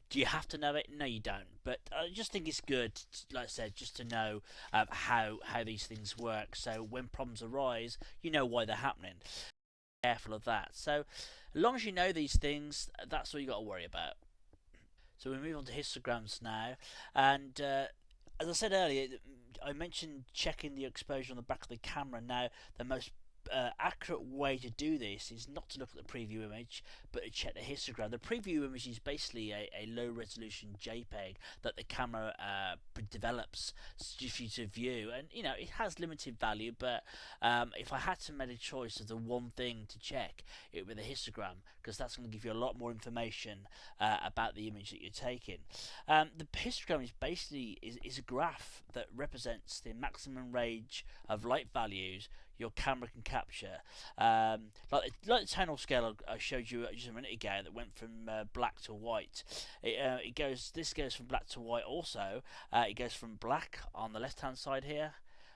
Do you have to know it? No, you don't. But I just think it's good, like I said, just to know how these things work. So when problems arise, you know why they're happening. Careful of that. So as long as you know these things, that's all you got to worry about. So we move on to histograms now, and as I said earlier, I mentioned checking the exposure on the back of the camera. Now, the most accurate way to do this is not to look at the preview image, but to check the histogram. The preview image is basically a low resolution JPEG that the camera develops for you to view, and you know it has limited value. But if I had to make a choice of the one thing to check, it would be the histogram, because that's going to give you a lot more information about the image that you're taking. The histogram is basically is a graph that represents the maximum range of light values your camera can capture, like the tonal scale I showed you just a minute ago that went from black to white. This goes from black to white. Also, it goes from black on the left hand side here.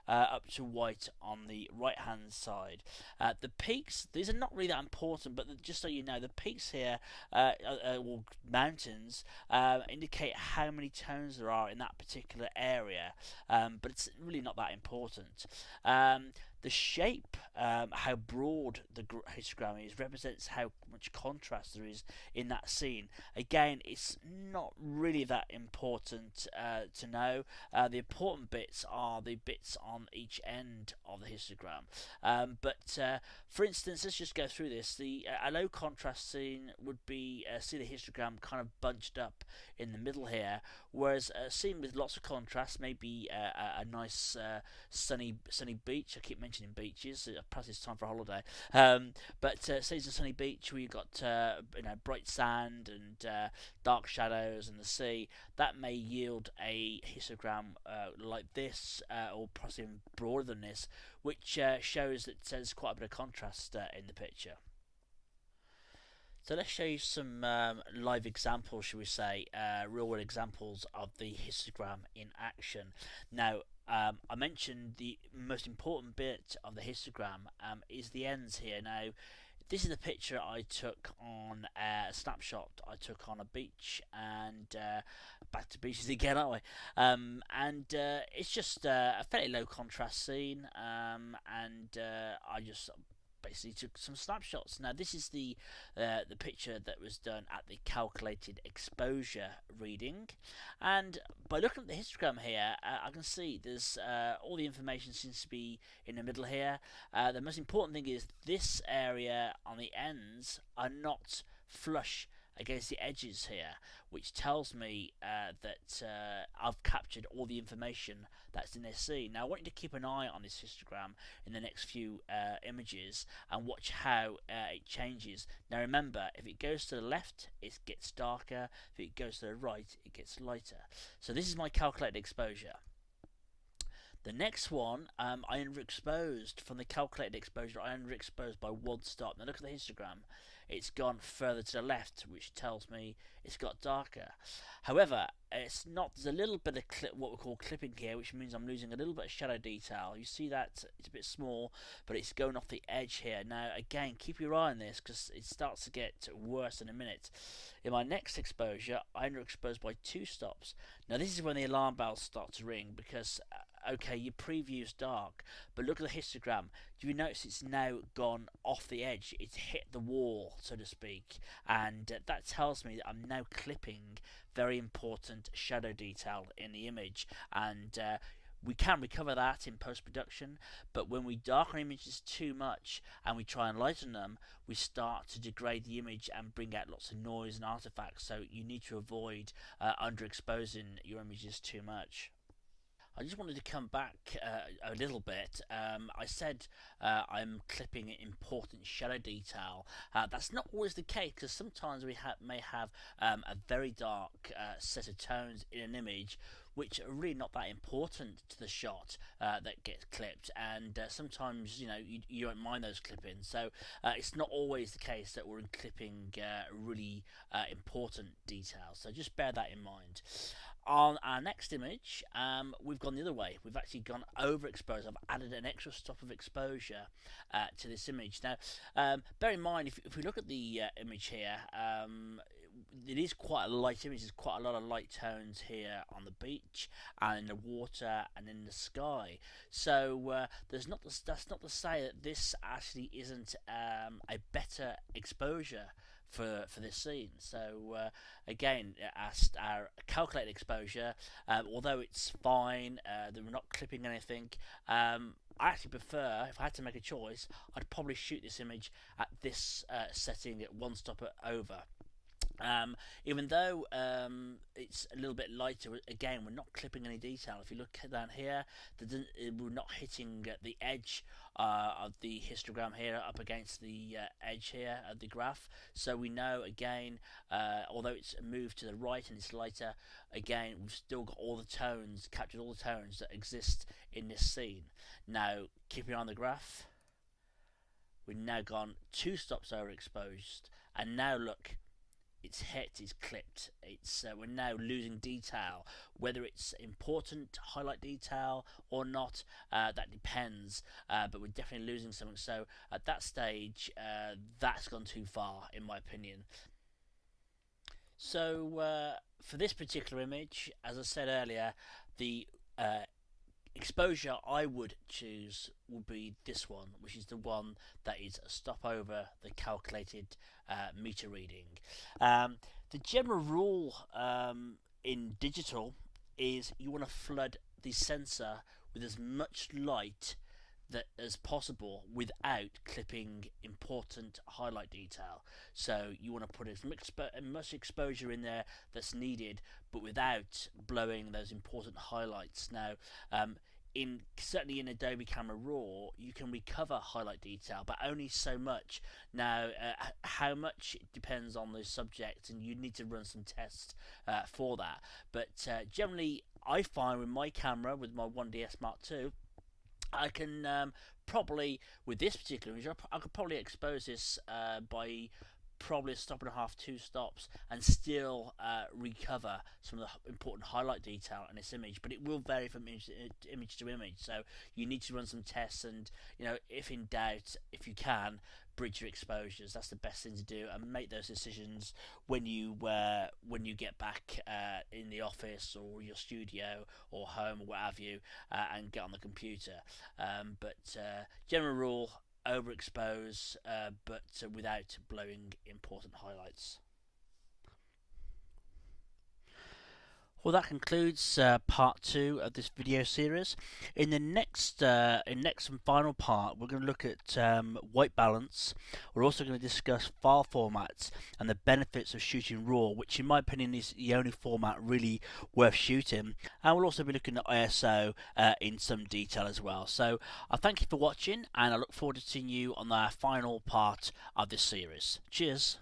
Up to white on the right hand side. The peaks, these are not really that important, but just so you know, the peaks here, or mountains, indicate how many tones there are in that particular area, but it's really not that important. The shape, how broad the histogram is, represents how much contrast there is in that scene. Again, it's not really that important to know. The important bits are the bits on each end of the histogram. For instance, let's just go through this. A low contrast scene would be see the histogram kind of bunched up in the middle here, whereas a scene with lots of contrast, maybe a nice sunny beach. I keep mentioning beaches. Perhaps it's time for a holiday. Say it's a sunny beach where you've got bright sand and dark shadows and the sea. That may yield a histogram like this, or perhaps even broader than this, which shows that there's quite a bit of contrast in the picture. So let's show you some live examples, shall we say, real world examples of the histogram in action. Now, I mentioned the most important bit of the histogram is the ends here. Now, this is a picture I took on a snapshot I took on a beach, and back to beaches again, aren't we? It's just a fairly low contrast scene, and I just basically took some snapshots. Now this is the picture that was done at the calculated exposure reading, and by looking at the histogram here, I can see there's all the information seems to be in the middle here. The most important thing is this area on the ends are not flush against the edges here, which tells me that I've captured all the information that's in this scene. Now I want you to keep an eye on this histogram in the next few images and watch how it changes. Now remember, if it goes to the left it gets darker, if it goes to the right it gets lighter. So this is my calculated exposure. The next one, I underexposed. From the calculated exposure, I underexposed by 1 stop. Now look at the histogram. It's gone further to the left, which tells me it's got darker. However, it's not. There's a little bit of what we call clipping here, which means I'm losing a little bit of shadow detail. You see that it's a bit small, but it's going off the edge here. Now, again, keep your eye on this because it starts to get worse in a minute. In my next exposure, I underexposed by 2 stops. Now, this is when the alarm bells start to ring because okay, your preview's dark, but look at the histogram. Do you notice it's now gone off the edge? It's hit the wall, so to speak, and that tells me that I'm now clipping very important shadow detail in the image, and we can recover that in post-production, but when we darken images too much and we try and lighten them, we start to degrade the image and bring out lots of noise and artifacts, so you need to avoid underexposing your images too much. I just wanted to come back a little bit. I said I'm clipping important shadow detail. That's not always the case, because sometimes we may have a very dark set of tones in an image which are really not that important to the shot that gets clipped, and sometimes you don't mind those clippings. So it's not always the case that we're clipping really important details. So just bear that in mind. On our next image, we've gone the other way. We've actually gone overexposed. I've added an extra stop of exposure to this image. Now, bear in mind, if we look at the image here, it is quite a light image. There's quite a lot of light tones here on the beach and in the water and in the sky. So that's not to say that this actually isn't a better exposure for this scene. So again, our calculated exposure, although it's fine, that we're not clipping anything, I actually prefer, if I had to make a choice, I'd probably shoot this image at this setting at one stop over. Even though it's a little bit lighter, again, we're not clipping any detail. If you look down here, we're not hitting the edge of the histogram here up against the edge here of the graph. So we know, again, although it's moved to the right and it's lighter, again, we've still got all the tones, captured all the tones that exist in this scene. Now, keeping on the graph, we've now gone 2 stops overexposed, and now look, it's hit, it's clipped. It's we're now losing detail. Whether it's important highlight detail or not, that depends. But we're definitely losing something. So at that stage, that's gone too far, in my opinion. So for this particular image, as I said earlier, the exposure I would choose would be this one, which is the one that is a stop over the calculated meter reading. The general rule in digital is you want to flood the sensor with as much light as possible without clipping important highlight detail. So you want to put as much exposure in there that's needed, but without blowing those important highlights. Now, certainly in Adobe Camera Raw, you can recover highlight detail, but only so much. Now, how much depends on the subject, and you need to run some tests for that. But generally, I find with my camera, with my 1DS Mark II, I can probably, with this particular image, I could probably expose this by probably a stop and a half, 2 stops, and still recover some of the important highlight detail in this image. But it will vary from image to image, so you need to run some tests, and if in doubt, if you can, bridge your exposures. That's the best thing to do, and make those decisions when you get back in the office or your studio or home or what have you, and get on the computer. But general rule, overexpose, but without blowing important highlights. Well, that concludes part 2 of this video series. In the next and final part, we're going to look at white balance. We're also going to discuss file formats and the benefits of shooting RAW, which in my opinion is the only format really worth shooting. And we'll also be looking at ISO in some detail as well. So I thank you for watching, and I look forward to seeing you on the final part of this series. Cheers.